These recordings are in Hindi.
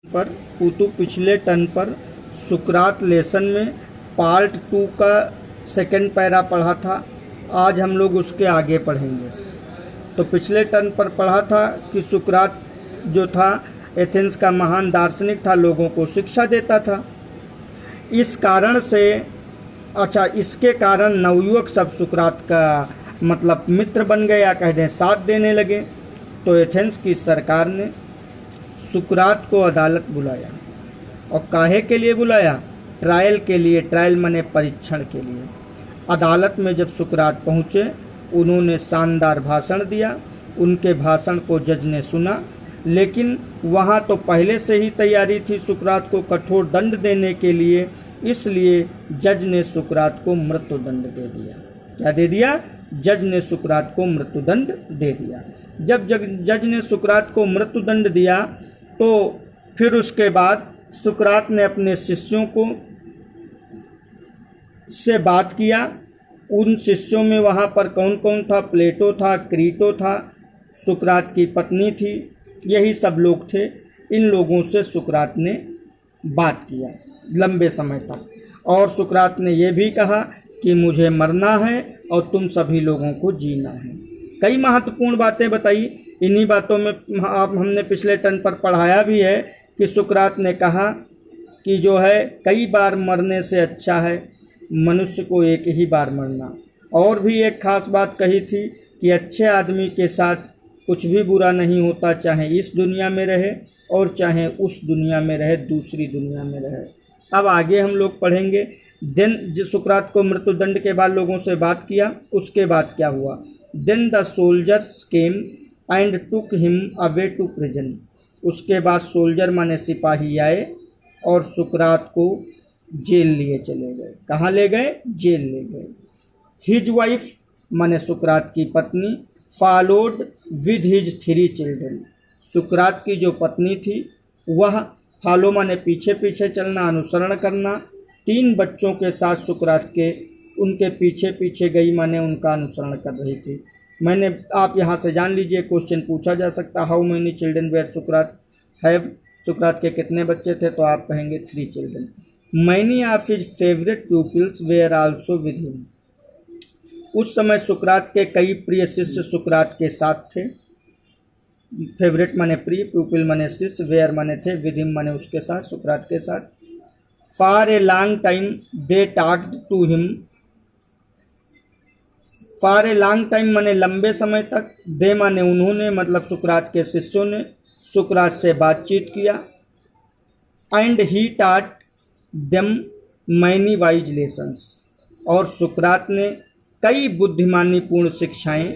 पर पुतु पिछले टर्न पर सुकरात लेसन में पार्ट 2 का सेकंड पैरा पढ़ा था। आज हम लोग उसके आगे पढ़ेंगे। तो पिछले टर्न पर पढ़ा था कि सुकरात जो था एथेंस का महान दार्शनिक था, लोगों को शिक्षा देता था। इस कारण से इसके कारण नवयुवक सब सुकरात का मतलब मित्र बन गए या कह दें साथ देने लगे। तो एथेंस की सरकार ने सुकरात को अदालत बुलाया। और काहे के लिए बुलाया? ट्रायल के लिए। ट्रायल माने परीक्षण के लिए। अदालत में जब सुकरात पहुँचे, उन्होंने शानदार भाषण दिया। उनके भाषण को जज ने सुना, लेकिन वहाँ तो पहले से ही तैयारी थी सुकरात को कठोर दंड देने के लिए, इसलिए जज ने सुकरात को मृत्युदंड दे दिया। क्या दे दिया? जज ने सुकरात को मृत्युदंड दे दिया। जब जज ने सुकरात को मृत्युदंड दिया तो फिर उसके बाद सुकरात ने अपने शिष्यों को से बात किया। उन शिष्यों में वहाँ पर कौन कौन था? प्लेटो था, क्रीटो था, सुकरात की पत्नी थी, यही सब लोग थे। इन लोगों से सुकरात ने बात किया लंबे समय तक। और सुकरात ने यह भी कहा कि मुझे मरना है और तुम सभी लोगों को जीना है। कई महत्वपूर्ण बातें बताई। इन्हीं बातों में हमने पिछले टर्न पर पढ़ाया भी है कि सुकरात ने कहा कि जो है कई बार मरने से अच्छा है मनुष्य को एक ही बार मरना। और भी एक खास बात कही थी कि अच्छे आदमी के साथ कुछ भी बुरा नहीं होता, चाहे इस दुनिया में रहे और चाहे उस दुनिया में रहे, दूसरी दुनिया में रहे। अब आगे हम लोग पढ़ेंगे। देन सुकरात को मृत्युदंड के बाद लोगों से बात किया, उसके बाद क्या हुआ? Then the soldiers came and took him away to prison. उसके बाद सोल्जर माने सिपाही आए और सुकरात को जेल लिए चले गए। कहाँ ले गए? जेल ले गए। हिज वाइफ माने सुकरात की पत्नी फॉलोड विद हिज 3 चिल्ड्रन। सुकरात की जो पत्नी थी वह फॉलो माने पीछे पीछे चलना, अनुसरण करना, 3 बच्चों के साथ सुकरात के उनके पीछे पीछे गई, माने उनका अनुसरण कर रही थी। मैंने आप यहाँ से जान लीजिए, क्वेश्चन पूछा जा सकता, how many children where Sukrat have? सुकरात के कितने बच्चे थे? तो आप कहेंगे 3 children. Many of his favourite pupils where also with him. उस समय सुकरात के कई प्रिय शिष्य सुकरात के साथ थे। फेवरेट माने प्रिय, प्यूपिल माने शिष्य, वेयर माने थे, विद हिम माने उसके साथ, सुकरात के साथ। For a long time they talked to him. For a long time माने लंबे समय तक, दे माने उन्होंने, मतलब सुकरात के शिष्यों ने सुकरात से बातचीत किया। And he taught them many wise lessons. और सुकरात ने कई बुद्धिमानीपूर्ण शिक्षाएं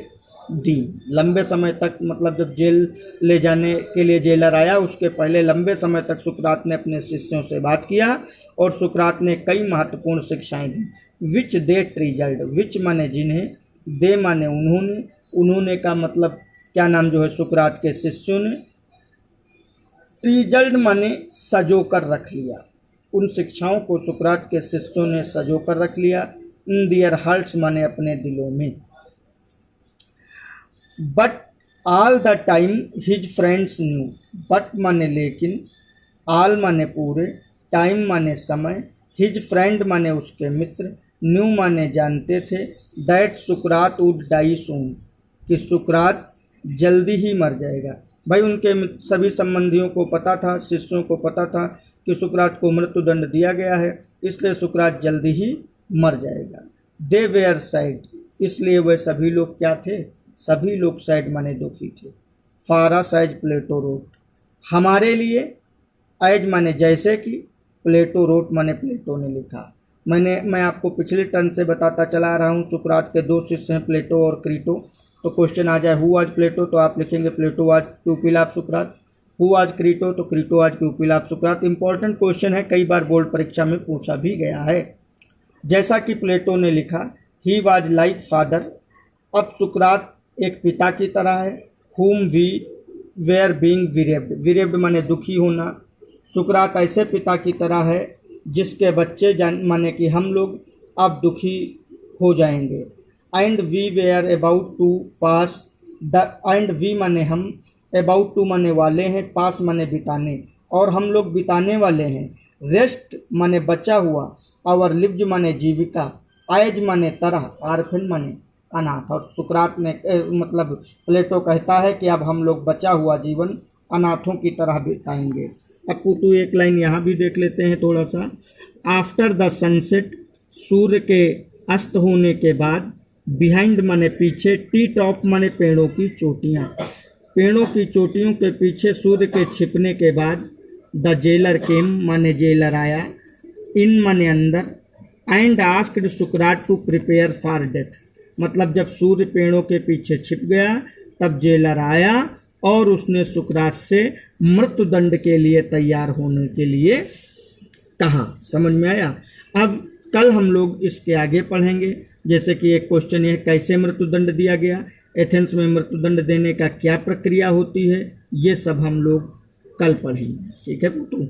दी। लंबे समय तक, मतलब जब जेल ले जाने के लिए जेलर आया उसके पहले लंबे समय तक सुकरात ने अपने शिष्यों से बात किया और सुकरात ने कई महत्वपूर्ण शिक्षाएं दी। विच दे ट्रीजल्ड। विच माने जिन्हें, दे माने उन्होंने, उन्होंने का मतलब क्या नाम जो है सुकरात के शिष्यों ने, ट्रीजल्ड माने सजो कर रख लिया। उन शिक्षाओं को सुकरात के शिष्यों ने सजो कर रख लिया। इन दियर हार्ट्स माने अपने दिलों में। But all the time his friends new. But माने लेकिन, ऑल माने पूरे, टाइम माने समय, हिज फ्रेंड माने उसके मित्र, न्यू माने जानते थे, दैट सुकरात वुड डाई सून, कि सुकरात जल्दी ही मर जाएगा। भाई उनके सभी संबंधियों को पता था, शिष्यों को पता था कि सुकरात को मृत्युदंड दिया गया है, इसलिए सुकरात जल्दी ही मर जाएगा। दे वेयर सैड। इसलिए वे सभी लोग क्या थे? सभी लोग सैड माने दुखी थे। फारा साइज प्लेटो रोट। हमारे लिए, एज माने जैसे कि, प्लेटो रोट माने प्लेटो ने लिखा। मैं आपको पिछले टर्न से बताता चला रहा हूँ। सुकरात के 2 शिष्य हैं, प्लेटो और क्रीटो। तो क्वेश्चन आ जाए हु वाज प्लेटो, तो आप लिखेंगे प्लेटो was प्यूपिल of Sukrat. Who was Crito, तो Crito was प्यूपिल of Sukrat. Important question है, कई बार बोर्ड परीक्षा में पूछा भी गया है। जैसा कि प्लेटो ने लिखा, ही वाज लाइक फादर। अब सुकरात एक पिता की तरह है। हुम वी वेयर बीइंग विरेब्ड। विरेब्ड माने दुखी होना। सुकरात ऐसे पिता की तरह है जिसके बच्चे माने कि हम लोग अब दुखी हो जाएंगे। And we were about to pass the, and we माने हम, अबाउट टू माने वाले हैं, पास माने बिताने, और हम लोग बिताने वाले हैं। रेस्ट माने बचा हुआ, आवर लिव्ड माने जीविका, आयज माने तरह, आर्फन माने अनाथ। और सुकरात ने मतलब प्लेटो कहता है कि अब हम लोग बचा हुआ जीवन अनाथों की तरह बिताएंगे। अब पुतू एक लाइन यहाँ भी देख लेते हैं थोड़ा सा। आफ्टर द सनसेट, सूर्य के अस्त होने के बाद, बिहाइंड माने पीछे, टी टॉप माने पेड़ों की चोटियाँ, पेड़ों की चोटियों के पीछे सूर्य के छिपने के बाद, द जेलर केम माने जेलर आया, इन माने अंदर, and asked Sukrat to prepare for death, मतलब जब सूर्य पेड़ों के पीछे छिप गया तब जेलर आया और उसने सुकरात से मृत्युदंड के लिए तैयार होने के लिए कहा। समझ में आया? अब कल हम लोग इसके आगे पढ़ेंगे। जैसे कि एक क्वेश्चन है, कैसे मृत्युदंड दिया गया, एथेंस में मृत्युदंड देने का क्या प्रक्रिया होती है, ये सब हम लोग कल पढ़ेंगे। ठीक है पुतू?